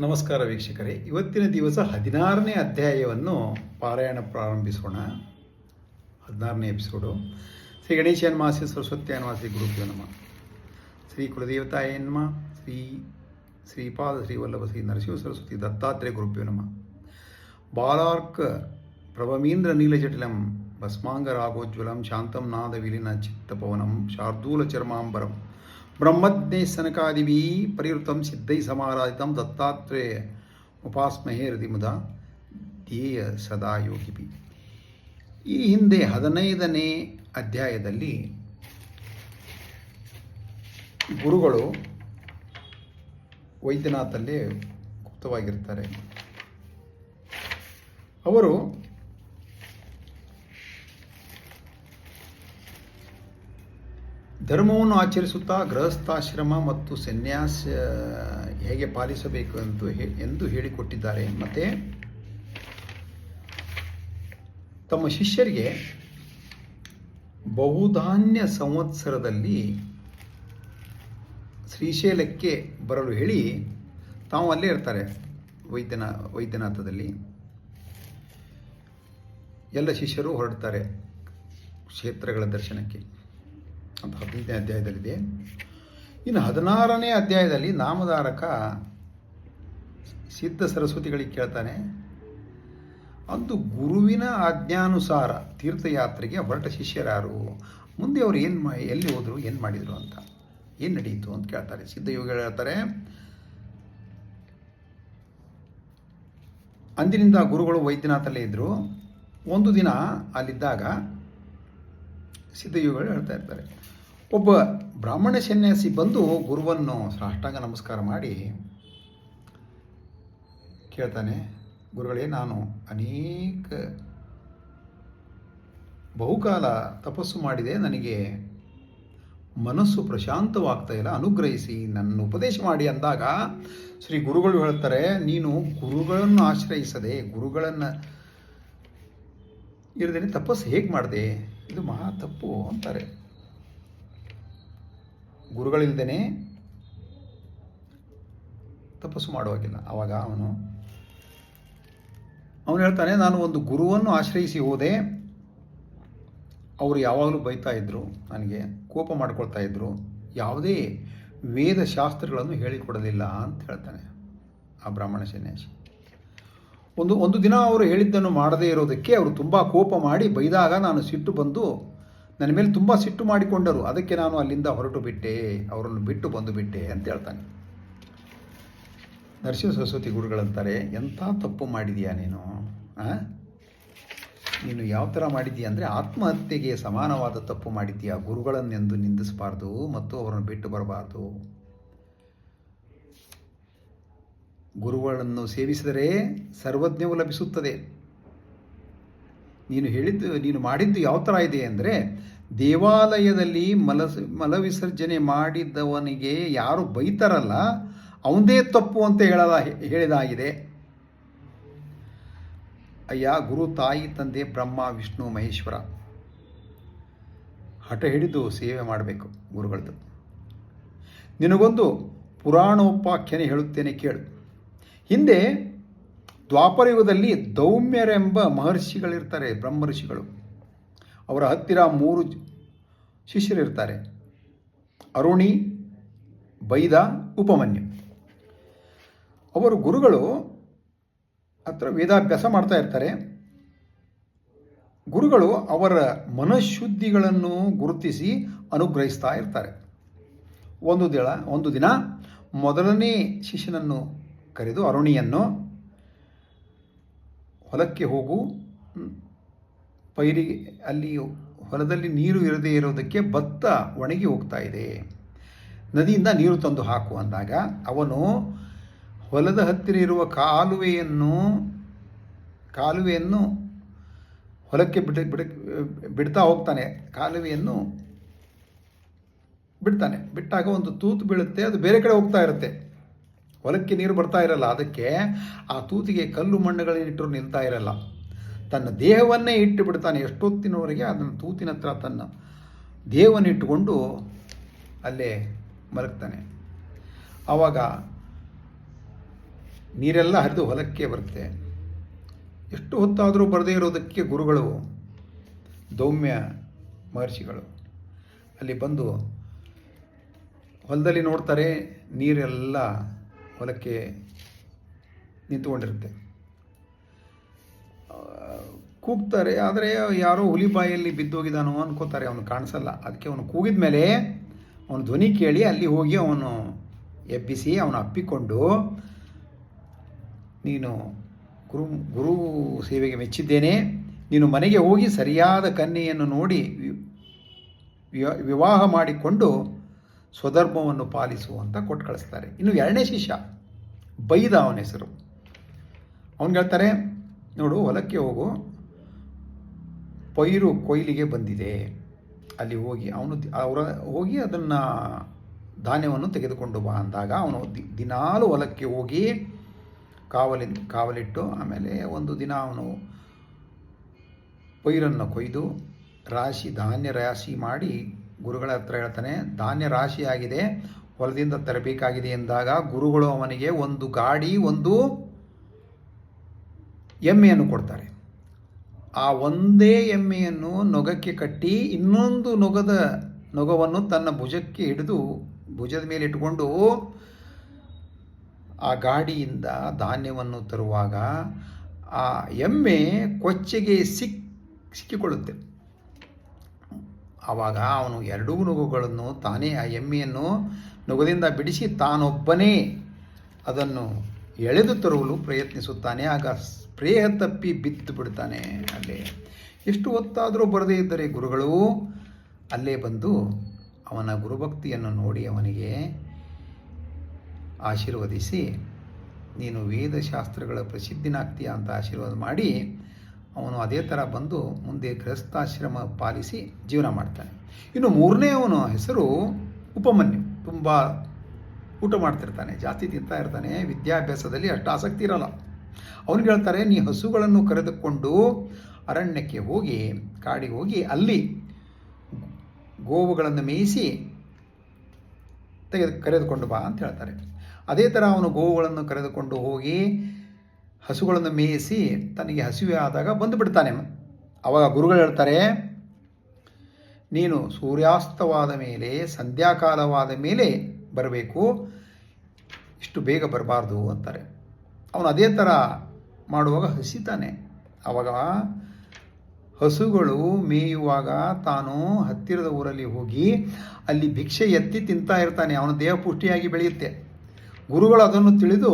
ನಮಸ್ಕಾರ ವೀಕ್ಷಕರೇ, ಇವತ್ತಿನ ದಿವಸ 16ನೇ ಅಧ್ಯಾಯವನ್ನು ಪಾರಾಯಣ ಪ್ರಾರಂಭಿಸೋಣ. 16ನೇ ಎಪಿಸೋಡು. ಶ್ರೀ ಗಣೇಶನ್ಮಾಸಿ ಸರಸ್ವತ್ಯಾನ್ವಾಸಿ ಗುರುಭ್ಯೋ ನಮಃ. ಶ್ರೀ ಕುಲದೇವತಾಯ ನಮಃ. ಶ್ರೀಪಾದ ಶ್ರೀವಲ್ಲಭ ಶ್ರೀ ನರಸಿಂಹ ಸರಸ್ವತಿ ದತ್ತಾತ್ರೇಯ ಗುರುಭ್ಯೋ ನಮಃ. ಬಾಲಾರ್ಕ ಪ್ರಭಮೀಂದ್ರ ನೀಲಜಟಿಲಂ ಭಸ್ಮಾಂಗರಾಗೋಜ್ವಲಂ ಶಾಂತಂ ನಾದ ವಿಲೀನ ಚಿತ್ತಪವನಂ ಶಾರ್ದೂಲ ಚರ್ಮಾಂಬರಂ ಬ್ರಹ್ಮಜ್ಞೇ ಸನಕಾದಿಭಿ ಪರಿವೃತಂ ಸಿದ್ಧೈ ಸಮಾರಾಧಿತಂ ದತ್ತಾತ್ರೇಯ ಉಪಾಸ್ಮಹೇ ಹೃದಿಮುದ ಧ್ಯೇಯ ಸದಾ ಯೋಗಿಭಿ. ಈ ಹಿಂದೆ 15ನೇ ಅಧ್ಯಾಯದಲ್ಲಿ ಗುರುಗಳು ವೈದ್ಯನಾಥಲ್ಲೇ ಗುಪ್ತವಾಗಿರ್ತಾರೆ. ಅವರು ಧರ್ಮವನ್ನು ಆಚರಿಸುತ್ತಾ ಗೃಹಸ್ಥಾಶ್ರಮ ಮತ್ತು ಸನ್ಯಾಸ ಹೇಗೆ ಪಾಲಿಸಬೇಕು ಎಂದು ಹೇಳಿಕೊಟ್ಟಿದ್ದಾರೆ. ಮತ್ತು ತಮ್ಮ ಶಿಷ್ಯರಿಗೆ ಬಹುಧಾನ್ಯ ಸಂವತ್ಸರದಲ್ಲಿ ಶ್ರೀಶೈಲಕ್ಕೆ ಬರಲು ಹೇಳಿ ತಾವು ಅಲ್ಲೇ ಇರ್ತಾರೆ. ವೈದ್ಯನಾಥದಲ್ಲಿ ಎಲ್ಲ ಶಿಷ್ಯರು ಹೊರಡ್ತಾರೆ ಕ್ಷೇತ್ರಗಳ ದರ್ಶನಕ್ಕೆ ಅಂತ 15ನೇ ಅಧ್ಯಾಯದಲ್ಲಿದೆ. ಇನ್ನು 16ನೇ ಅಧ್ಯಾಯದಲ್ಲಿ ನಾಮಧಾರಕ ಸಿದ್ಧ ಸರಸ್ವತಿಗಳಿಗೆ ಕೇಳ್ತಾನೆ, ಅಂದು ಗುರುವಿನ ಆಜ್ಞಾನುಸಾರ ತೀರ್ಥಯಾತ್ರೆಗೆ ಹೊರಟ ಶಿಷ್ಯರಾರು, ಮುಂದೆ ಅವರು ಎಲ್ಲಿ ಹೋದರು, ಏನು ಮಾಡಿದರು ಅಂತ, ಏನು ನಡೆಯಿತು ಅಂತ ಕೇಳ್ತಾರೆ. ಸಿದ್ಧಯೋಗಿಗಳು ಹೇಳ್ತಾರೆ, ಅಂದಿನಿಂದ ಗುರುಗಳು ವೈದ್ಯನಾಥಲ್ಲೇ ಇದ್ದರು. ಒಂದು ದಿನ ಅಲ್ಲಿದ್ದಾಗ ಸಿದ್ಧಯೋಗಿಗಳು ಹೇಳ್ತಾ ಇರ್ತಾರೆ, ಒಬ್ಬ ಬ್ರಾಹ್ಮಣ ಸನ್ಯಾಸಿ ಬಂದು ಗುರುವನ್ನು ಸಾಷ್ಟಾಂಗ ನಮಸ್ಕಾರ ಮಾಡಿ ಕೇಳ್ತಾನೆ, ಗುರುಗಳೇ, ನಾನು ಬಹುಕಾಲ ತಪಸ್ಸು ಮಾಡಿದೆ, ನನಗೆ ಮನಸ್ಸು ಪ್ರಶಾಂತವಾಗ್ತಾ ಇಲ್ಲ, ಅನುಗ್ರಹಿಸಿ, ನನ್ನ ಉಪದೇಶ ಮಾಡಿ ಅಂದಾಗ ಶ್ರೀ ಗುರುಗಳು ಹೇಳ್ತಾರೆ, ನೀನು ಗುರುಗಳನ್ನು ಆಶ್ರಯಿಸದೆ, ಗುರುಗಳನ್ನು ಇರದೇನೆ ತಪಸ್ಸು ಹೇಗೆ ಮಾಡಿದೆ, ಇದು ಮಹಾ ತಪ್ಪು ಅಂತಾರೆ. ಗುರುಗಳಿಲ್ದೇನೆ ತಪಸ್ಸು ಮಾಡುವಾಗಿಲ್ಲ. ಆವಾಗ ಅವನು ಹೇಳ್ತಾನೆ, ನಾನು ಒಂದು ಗುರುವನ್ನು ಆಶ್ರಯಿಸಿ ಹೋದೆ, ಅವರು ಯಾವಾಗಲೂ ಬೈತಾ ಇದ್ದರು, ನನಗೆ ಕೋಪ ಮಾಡ್ಕೊಳ್ತಾ ಇದ್ದರು, ಯಾವುದೇ ವೇದಶಾಸ್ತ್ರಗಳನ್ನು ಹೇಳಿಕೊಡಲಿಲ್ಲ ಅಂತ ಹೇಳ್ತಾನೆ ಆ ಬ್ರಾಹ್ಮಣ ಸನ್ಯಾಸಿ. ಒಂದು ದಿನ ಅವರು ಹೇಳಿದ್ದನ್ನು ಮಾಡದೇ ಇರೋದಕ್ಕೆ ಅವರು ತುಂಬ ಕೋಪ ಮಾಡಿ ಬೈದಾಗ ನಾನು ಸಿಟ್ಟು ಬಂದು ನನ್ನ ಮೇಲೆ ತುಂಬ ಸಿಟ್ಟು ಮಾಡಿಕೊಂಡರು, ಅದಕ್ಕೆ ನಾನು ಅಲ್ಲಿಂದ ಹೊರಟು ಬಿಟ್ಟೆ, ಅವರನ್ನು ಬಿಟ್ಟು ಬಂದು ಬಿಟ್ಟೆ ಅಂತ ಹೇಳ್ತಾನೆ. ನರಸಿಂಹ ಸರಸ್ವತಿ ಗುರುಗಳಂತಾರೆ, ಎಂಥ ತಪ್ಪು ಮಾಡಿದೀಯಾ ನೀನು, ನೀನು ಯಾವ ಥರ ಮಾಡಿದ್ದೀಯ ಅಂದರೆ ಆತ್ಮಹತ್ಯೆಗೆ ಸಮಾನವಾದ ತಪ್ಪು ಮಾಡಿದ್ದೀಯಾ. ಗುರುಗಳನ್ನೆಂದು ನಿಂದಿಸಬಾರ್ದು ಮತ್ತು ಅವರನ್ನು ಬಿಟ್ಟು ಬರಬಾರ್ದು. ಗುರುಗಳನ್ನು ಸೇವಿಸಿದರೆ ಸರ್ವಜ್ಞವು ಲಭಿಸುತ್ತದೆ. ನೀನು ಮಾಡಿದ್ದು ಯಾವ ಥರ ಇದೆ ಅಂದರೆ, ದೇವಾಲಯದಲ್ಲಿ ಮಲವಿಸರ್ಜನೆ ಮಾಡಿದವನಿಗೆ ಯಾರು ಬೈತಾರಲ್ಲ ಅವನದೇ ತಪ್ಪು ಅಂತ ಹೇಳಿದಾಗಿದೆ. ಅಯ್ಯ, ಗುರು ತಾಯಿ ತಂದೆ ಬ್ರಹ್ಮ ವಿಷ್ಣು ಮಹೇಶ್ವರ ಹಠ ಹಿಡಿದು ಸೇವೆ ಮಾಡಬೇಕು ಗುರುಗಳದ್ದು. ನಿನಗೊಂದು ಪುರಾಣೋಪಾಖ್ಯಾನ ಹೇಳುತ್ತೇನೆ ಕೇಳು. ಹಿಂದೆ ದ್ವಾಪರಯುಗದಲ್ಲಿ ದೌಮ್ಯರೆಂಬ ಮಹರ್ಷಿಗಳಿರ್ತಾರೆ, ಬ್ರಹ್ಮ ಋಷಿಗಳು. ಅವರ ಹತ್ತಿರ 3 ಶಿಷ್ಯರಿರ್ತಾರೆ, ಅರುಣಿ, ಬೈದ, ಉಪಮನ್ಯು. ಅವರು ಗುರುಗಳು ಹತ್ರ ವೇದಾಭ್ಯಾಸ ಮಾಡ್ತಾ ಇರ್ತಾರೆ. ಗುರುಗಳು ಅವರ ಮನಃಶುದ್ಧಿಗಳನ್ನು ಗುರುತಿಸಿ ಅನುಗ್ರಹಿಸ್ತಾ ಇರ್ತಾರೆ. ಒಂದು ದಿನ ಮೊದಲನೇ ಶಿಷ್ಯನನ್ನು ಕರೆದು, ಅರುಣಿಯನ್ನು, ಹೊಲಕ್ಕೆ ಹೋಗು, ಪೈರಿಗೆ ಅಲ್ಲಿ ಹೊಲದಲ್ಲಿ ನೀರು ಇರದೇ ಇರೋದಕ್ಕೆ ಭತ್ತ ಒಣಗಿ ಹೋಗ್ತಾ ಇದೆ, ನದಿಯಿಂದ ನೀರು ತಂದು ಹಾಕು ಅಂದಾಗ ಅವನು ಹೊಲದ ಹತ್ತಿರ ಇರುವ ಕಾಲುವೆಯನ್ನು ಹೊಲಕ್ಕೆ ಬಿಡ್ತಾ ಹೋಗ್ತಾನೆ. ಕಾಲುವೆಯನ್ನು ಬಿಟ್ಟಾಗ ಒಂದು ತೂತು ಬೀಳುತ್ತೆ, ಅದು ಬೇರೆ ಕಡೆ ಹೋಗ್ತಾ ಇರುತ್ತೆ, ಹೊಲಕ್ಕೆ ನೀರು ಬರ್ತಾ ಇರಲ್ಲ. ಅದಕ್ಕೆ ಆ ತೂತಿಗೆ ಕಲ್ಲು ಮಣ್ಣುಗಳನ್ನಿಟ್ಟರು ನಿಲ್ತಾ ಇರಲ್ಲ, ತನ್ನ ದೇಹವನ್ನೇ ಇಟ್ಟು ಬಿಡ್ತಾನೆ. ಎಷ್ಟೊತ್ತಿನವರೆಗೆ ಅದನ್ನು ತೂತಿನ ಹತ್ರ ತನ್ನ ದೇಹವನ್ನಿಟ್ಟುಕೊಂಡು ಅಲ್ಲೇ ಮಲಗ್ತಾನೆ. ಆವಾಗ ನೀರೆಲ್ಲ ಹರಿದು ಹೊಲಕ್ಕೆ ಬರುತ್ತೆ. ಎಷ್ಟು ಹೊತ್ತಾದರೂ ಬರದೇ ಇರೋದಕ್ಕೆ ಗುರುಗಳು, ದೌಮ್ಯ ಮಹರ್ಷಿಗಳು ಅಲ್ಲಿ ಬಂದು ಹೊಲದಲ್ಲಿ ನೋಡ್ತಾರೆ, ನೀರೆಲ್ಲ ಹೊಲಕ್ಕೆ ನಿಂತುಕೊಂಡಿರುತ್ತೆ. ಕೂಗ್ತಾರೆ, ಆದರೆ ಯಾರೋ ಹುಲಿ ಬಾಯಲ್ಲಿ ಬಿದ್ದೋಗಿದ್ದಾನೋ ಅನ್ಕೋತಾರೆ, ಅವನು ಕಾಣಿಸಲ್ಲ. ಅದಕ್ಕೆ ಅವನು ಕೂಗಿದ ಮೇಲೆ ಅವನ ಧ್ವನಿ ಕೇಳಿ ಅಲ್ಲಿ ಹೋಗಿ ಅವನು ಎಬ್ಬಿಸಿ ಅವನು ಅಪ್ಪಿಕೊಂಡು, ನೀನು ಗುರು ಸೇವೆಗೆ ಮೆಚ್ಚಿದ್ದೇನೆ, ನೀನು ಮನೆಗೆ ಹೋಗಿ ಸರಿಯಾದ ಕನ್ಯೆಯನ್ನು ನೋಡಿ ವಿವಾಹ ಮಾಡಿಕೊಂಡು ಸ್ವಧರ್ಮವನ್ನು ಪಾಲಿಸು ಅಂತ ಕೊಟ್ಟು ಕಳಿಸ್ತಾರೆ. ಇನ್ನು ಎರಡನೇ ಶಿಷ್ಯ ಬೈದ, ಅವನ ಹೆಸರು. ಅವನಿಗೆ ಹೇಳ್ತಾರೆ, ನೋಡು, ಹೊಲಕ್ಕೆ ಹೋಗು, ಪೈರು ಕೊಯ್ಲಿಗೆ ಬಂದಿದೆ, ಅಲ್ಲಿ ಹೋಗಿ ಹೋಗಿ ಅದನ್ನು ಧಾನ್ಯವನ್ನು ತೆಗೆದುಕೊಂಡು ಬಾ ಅಂದಾಗ ಅವನು ದಿನಾಲು ಹೊಲಕ್ಕೆ ಹೋಗಿ ಕಾವಲಿಟ್ಟು, ಆಮೇಲೆ ಒಂದು ದಿನ ಅವನು ಪೈರನ್ನು ಕೊಯ್ದು ಧಾನ್ಯ ರಾಶಿ ಮಾಡಿ ಗುರುಗಳ ಹತ್ರ ಹೇಳ್ತಾನೆ, ಧಾನ್ಯ ರಾಶಿ ಆಗಿದೆ, ಹೊಲದಿಂದ ತರಬೇಕಾಗಿದೆ ಎಂದಾಗ ಗುರುಗಳು ಅವನಿಗೆ ಒಂದು ಗಾಡಿ, ಒಂದು ಎಮ್ಮೆಯನ್ನು ಕೊಡ್ತಾರೆ. ಆ ಒಂದೇ ಎಮ್ಮೆಯನ್ನು ನೊಗಕ್ಕೆ ಕಟ್ಟಿ ಇನ್ನೊಂದು ನೊಗವನ್ನು ತನ್ನ ಭುಜಕ್ಕೆ ಹಿಡಿದು ಭುಜದ ಮೇಲೆ ಇಟ್ಟುಕೊಂಡು ಆ ಗಾಡಿಯಿಂದ ಧಾನ್ಯವನ್ನು ತರುವಾಗ ಆ ಎಮ್ಮೆ ಕೊಚ್ಚೆಗೆ ಸಿಕ್ಕಿಕೊಳ್ಳುತ್ತೆ. ಆವಾಗ ಅವನು ಎರಡೂ ನೊಗಗಳನ್ನು ತಾನೇ ಆ ಎಮ್ಮೆಯನ್ನು ನೊಗದಿಂದ ಬಿಡಿಸಿ ತಾನೊಬ್ಬನೇ ಅದನ್ನು ಎಳೆದು ತರಲು ಪ್ರಯತ್ನಿಸುತ್ತಾನೆ. ಆಗ ಸ್ಪ್ರೇಹ ತಪ್ಪಿ ಬಿದ್ದು ಬಿಡ್ತಾನೆ. ಅಲ್ಲೇ ಎಷ್ಟು ಹೊತ್ತಾದರೂ ಬರದೇ ಇದ್ದರೆ ಗುರುಗಳು ಅಲ್ಲೇ ಬಂದು ಅವನ ಗುರುಭಕ್ತಿಯನ್ನು ನೋಡಿ ಅವನಿಗೆ ಆಶೀರ್ವದಿಸಿ, ನೀನು ವೇದಶಾಸ್ತ್ರಗಳ ಪ್ರಸಿದ್ಧಿನಾಗ್ತೀಯ ಅಂತ ಆಶೀರ್ವಾದ ಮಾಡಿ ಅವನು ಅದೇ ಥರ ಬಂದು ಮುಂದೆ ಗೃಹಸ್ಥಾಶ್ರಮ ಪಾಲಿಸಿ ಜೀವನ ಮಾಡ್ತಾನೆ. ಇನ್ನು ಮೂರನೇ ಅವನ ಹೆಸರು ಉಪಮನ್ಯು. ತುಂಬ ಊಟ ಮಾಡ್ತಿರ್ತಾನೆ, ಜಾಸ್ತಿ ತಿಂತಾ ಇರ್ತಾನೆ, ವಿದ್ಯಾಭ್ಯಾಸದಲ್ಲಿ ಅಷ್ಟು ಆಸಕ್ತಿ ಇರಲ್ಲ. ಅವನಿಗೆ ಹೇಳ್ತಾರೆ, ನೀ ಹಸುಗಳನ್ನು ಕರೆದುಕೊಂಡು ಅರಣ್ಯಕ್ಕೆ ಹೋಗಿ, ಕಾಡಿಗೆ ಹೋಗಿ ಅಲ್ಲಿ ಗೋವುಗಳನ್ನು ಮೇಯಿಸಿ ಕರೆದುಕೊಂಡು ಬಾ ಅಂತ ಹೇಳ್ತಾರೆ. ಅದೇ ಥರ ಅವನು ಗೋವುಗಳನ್ನು ಕರೆದುಕೊಂಡು ಹೋಗಿ ಹಸುಗಳನ್ನು ಮೇಯಿಸಿ ತನಗೆ ಹಸಿವೆ ಆದಾಗ ಬಂದು ಬಿಡ್ತಾನೆ. ಆವಾಗ ಗುರುಗಳು ಹೇಳ್ತಾರೆ, ನೀನು ಸೂರ್ಯಾಸ್ತವಾದ ಮೇಲೆ, ಸಂಧ್ಯಾಕಾಲವಾದ ಮೇಲೆ ಬರಬೇಕು, ಇಷ್ಟು ಬೇಗ ಬರಬಾರ್ದು ಅಂತಾರೆ. ಅವನು ಅದೇ ಥರ ಮಾಡುವಾಗ ಹಸಿತಾನೆ. ಆವಾಗ ಹಸುಗಳು ಮೇಯುವಾಗ ತಾನು ಹತ್ತಿರದ ಊರಲ್ಲಿ ಹೋಗಿ ಅಲ್ಲಿ ಭಿಕ್ಷೆ ಎತ್ತಿ ತಿಂತಾ ಇರ್ತಾನೆ. ಅವನ ದೇಹ ಪುಷ್ಟಿಯಾಗಿ ಬೆಳೆಯುತ್ತೆ. ಗುರುಗಳು ಅದನ್ನು ತಿಳಿದು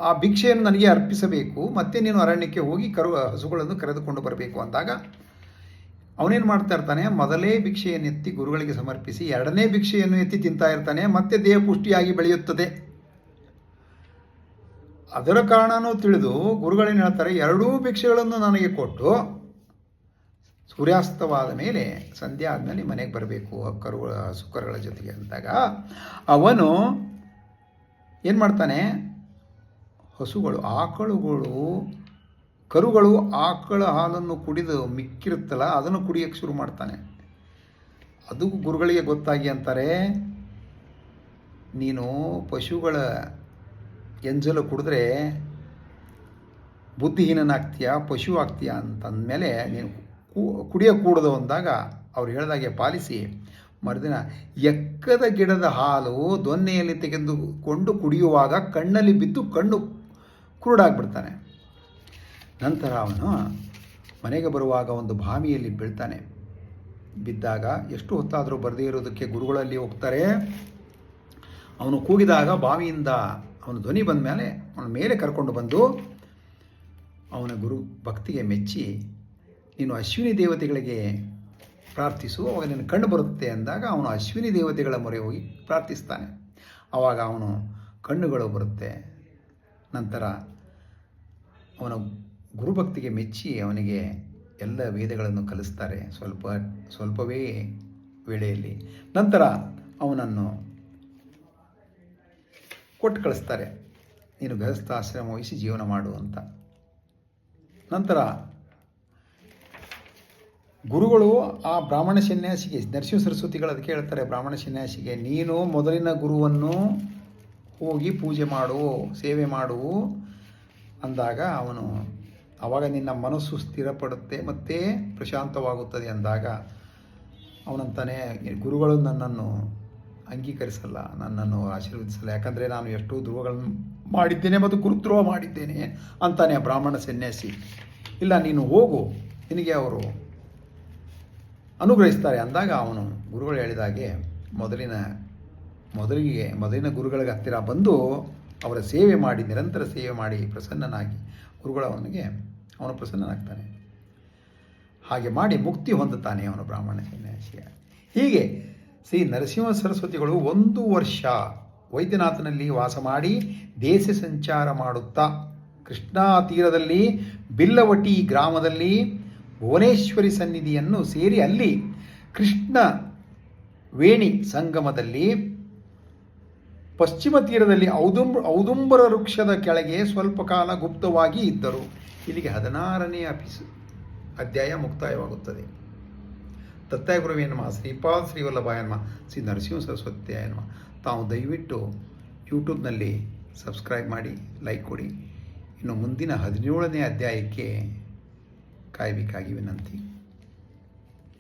ಆ ಭಿಕ್ಷೆಯನ್ನು ನನಗೆ ಅರ್ಪಿಸಬೇಕು, ಮತ್ತೆ ನೀನು ಅರಣ್ಯಕ್ಕೆ ಹೋಗಿ ಹಸುಗಳನ್ನು ಕರೆದುಕೊಂಡು ಬರಬೇಕು ಅಂದಾಗ ಅವನೇನು ಮಾಡ್ತಾ ಇರ್ತಾನೆ, ಮೊದಲೇ ಭಿಕ್ಷೆಯನ್ನು ಎತ್ತಿ ಗುರುಗಳಿಗೆ ಸಮರ್ಪಿಸಿ ಎರಡನೇ ಭಿಕ್ಷೆಯನ್ನು ಎತ್ತಿ ತಿಂತಾ ಇರ್ತಾನೆ. ಮತ್ತೆ ದೇಹ ಪುಷ್ಟಿಯಾಗಿ ಬೆಳೆಯುತ್ತದೆ. ಅದರ ಕಾರಣನೂ ತಿಳಿದು ಗುರುಗಳೇನು ಹೇಳ್ತಾರೆ, ಎರಡೂ ಭಿಕ್ಷೆಗಳನ್ನು ನನಗೆ ಕೊಟ್ಟು ಸೂರ್ಯಾಸ್ತವಾದ ಮೇಲೆ, ಸಂಧ್ಯಾ ಆದಮೇಲೆ ಮನೆಗೆ ಬರಬೇಕು ಹಸುಕರುಗಳ ಜೊತೆಗೆ ಅಂದಾಗ ಅವನು ಏನು ಮಾಡ್ತಾನೆ, ಕರುಗಳು ಆಕಳ ಹಾಲನ್ನು ಕುಡಿದು ಮಿಕ್ಕಿರುತ್ತಲ್ಲ ಅದನ್ನು ಕುಡಿಯೋಕ್ಕೆ ಶುರು ಮಾಡ್ತಾನೆ. ಅದು ಗುರುಗಳಿಗೆ ಗೊತ್ತಾಗಿ ಅಂತಾರೆ, ನೀನು ಪಶುಗಳ ಎಂಜಲು ಕುಡಿದ್ರೆ ಬುದ್ಧಿಹೀನನಾಗ್ತೀಯ, ಪಶು ಆಗ್ತೀಯ ಅಂತಂದಮೇಲೆ ನೀನು ಕುಡಿಯೋಕೂಡದು ಅಂದಾಗ ಅವ್ರು ಹೇಳಿದಾಗೆ ಪಾಲಿಸಿ ಮರುದಿನ ಎಕ್ಕದ ಗಿಡದ ಹಾಲು ದೊನ್ನೆಯಲ್ಲಿ ತೆಗೆದುಕೊಂಡು ಕುಡಿಯುವಾಗ ಕಣ್ಣಲ್ಲಿ ಬಿದ್ದು ಕಣ್ಣು ಕುರುಡಾಗ್ಬಿಡ್ತಾನೆ. ನಂತರ ಅವನು ಮನೆಗೆ ಬರುವಾಗ ಒಂದು ಬಾವಿಯಲ್ಲಿ ಬೀಳ್ತಾನೆ. ಬಿದ್ದಾಗ ಎಷ್ಟು ಹೊತ್ತಾದರೂ ಬರದೇ ಇರೋದಕ್ಕೆ ಗುರುಗಳಲ್ಲಿ ಹೋಗ್ತಾರೆ. ಅವನು ಕೂಗಿದಾಗ ಬಾವಿಯಿಂದ ಅವನ ಧ್ವನಿ ಬಂದ ಮೇಲೆ ಅವನ ಮೇಲೆ ಕರ್ಕೊಂಡು ಬಂದು ಅವನ ಗುರು ಭಕ್ತಿಗೆ ಮೆಚ್ಚಿ, ನೀನು ಅಶ್ವಿನಿ ದೇವತೆಗಳಿಗೆ ಪ್ರಾರ್ಥಿಸು, ಅವಾಗ ನಿನ್ನ ಕಣ್ಣು ಬರುತ್ತೆ ಅಂದಾಗ ಅವನು ಅಶ್ವಿನಿ ದೇವತೆಗಳ ಮೊರೆ ಹೋಗಿ ಪ್ರಾರ್ಥಿಸ್ತಾನೆ. ಆವಾಗ ಅವನು ಕಣ್ಣುಗಳು ಬರುತ್ತೆ. ನಂತರ ಅವನ ಗುರುಭಕ್ತಿಗೆ ಮೆಚ್ಚಿ ಅವನಿಗೆ ಎಲ್ಲ ವೇದಗಳನ್ನು ಕಲಿಸ್ತಾರೆ ಸ್ವಲ್ಪವೇ ವೇಳೆಯಲ್ಲಿ. ನಂತರ ಅವನನ್ನು ಕೊಟ್ಟು ಕಳಿಸ್ತಾರೆ, ನೀನು ಗೃಹಸ್ಥಾಶ್ರಮ ವಹಿಸಿ ಜೀವನ ಮಾಡು ಅಂತ. ನಂತರ ಗುರುಗಳು ಆ ಬ್ರಾಹ್ಮಣ ಸನ್ಯಾಸಿಗೆ, ನರಸಿಂಹ ಸರಸ್ವತಿಗಳು ಅದಕ್ಕೆ ಹೇಳ್ತಾರೆ ಬ್ರಾಹ್ಮಣ ಸನ್ಯಾಸಿಗೆ, ನೀನು ಮೊದಲಿನ ಗುರುವನ್ನು ಹೋಗಿ ಪೂಜೆ ಮಾಡು, ಸೇವೆ ಮಾಡು ಅಂದಾಗ ಆವಾಗ ನಿನ್ನ ಮನಸ್ಸು ಸ್ಥಿರಪಡುತ್ತೆ ಮತ್ತು ಪ್ರಶಾಂತವಾಗುತ್ತದೆ ಅಂದಾಗ ಅವನಂತಾನೆ, ಗುರುಗಳು ನನ್ನನ್ನು ಅಂಗೀಕರಿಸಲ್ಲ, ನನ್ನನ್ನು ಆಶೀರ್ವದಿಸಲ್ಲ, ಯಾಕಂದರೆ ನಾನು ಎಷ್ಟೋ ದ್ರೋಹಗಳನ್ನು ಮಾಡಿದ್ದೇನೆ ಮತ್ತು ಗುರುದ್ರೋಹ ಮಾಡಿದ್ದೇನೆ ಅಂತಾನೆ ಆ ಬ್ರಾಹ್ಮಣ ಸನ್ಯಾಸಿ. ಇಲ್ಲ, ನೀನು ಹೋಗು, ನಿನಗೆ ಅವರು ಅನುಗ್ರಹಿಸ್ತಾರೆ ಅಂದಾಗ ಅವನು ಗುರುಗಳು ಹೇಳಿದಾಗೆ ಮೊದಲಿನ ಗುರುಗಳಿಗೆ ಹತ್ತಿರ ಬಂದು ಅವರ ಸೇವೆ ಮಾಡಿ, ನಿರಂತರ ಸೇವೆ ಮಾಡಿ ಪ್ರಸನ್ನನಾಗಿ ಗುರುಗಳು ಅವನು ಪ್ರಸನ್ನನಾಗ್ತಾನೆ. ಹಾಗೆ ಮಾಡಿ ಮುಕ್ತಿ ಹೊಂದುತ್ತಾನೆ ಅವನು ಬ್ರಾಹ್ಮಣ ಸನ್ಯಾಸಿ. ಹೀಗೆ ಶ್ರೀ ನರಸಿಂಹ ಸರಸ್ವತಿಗಳು 1 ವರ್ಷ ವೈದ್ಯನಾಥನಲ್ಲಿ ವಾಸ ಮಾಡಿ ದೇಶ ಸಂಚಾರ ಮಾಡುತ್ತಾ ಕೃಷ್ಣಾ ತೀರದಲ್ಲಿ ಬಿಲ್ಲವಟಿ ಗ್ರಾಮದಲ್ಲಿ ಭುವನೇಶ್ವರಿ ಸನ್ನಿಧಿಯನ್ನು ಸೇರಿ ಅಲ್ಲಿ ಕೃಷ್ಣ ವೇಣಿ ಸಂಗಮದಲ್ಲಿ ಪಶ್ಚಿಮ ತೀರದಲ್ಲಿ ಔದುಂಬರ ವೃಕ್ಷದ ಕೆಳಗೆ ಸ್ವಲ್ಪ ಕಾಲ ಗುಪ್ತವಾಗಿ ಇದ್ದರು. ಇಲ್ಲಿಗೆ 16ನೇ ಅಧ್ಯಾಯ ಮುಕ್ತಾಯವಾಗುತ್ತದೆ. ದತ್ತಾಯ ಗುರುವೇ ನಮಃ, ಶ್ರೀಪಾದ ಶ್ರೀವಲ್ಲಭಾಯ ನಮಃ, ಶ್ರೀ ನರಸಿಂಹ ಸರಸ್ವತಿಯಾಯ ನಮಃ. ತಾವು ದಯವಿಟ್ಟು ಯೂಟ್ಯೂಬ್ನಲ್ಲಿ ಸಬ್ಸ್ಕ್ರೈಬ್ ಮಾಡಿ, ಲೈಕ್ ಕೊಡಿ. ಇನ್ನು ಮುಂದಿನ 17ನೇ ಅಧ್ಯಾಯಕ್ಕೆ ಕಾಯಬೇಕಾಗಿ ವಿನಂತಿ.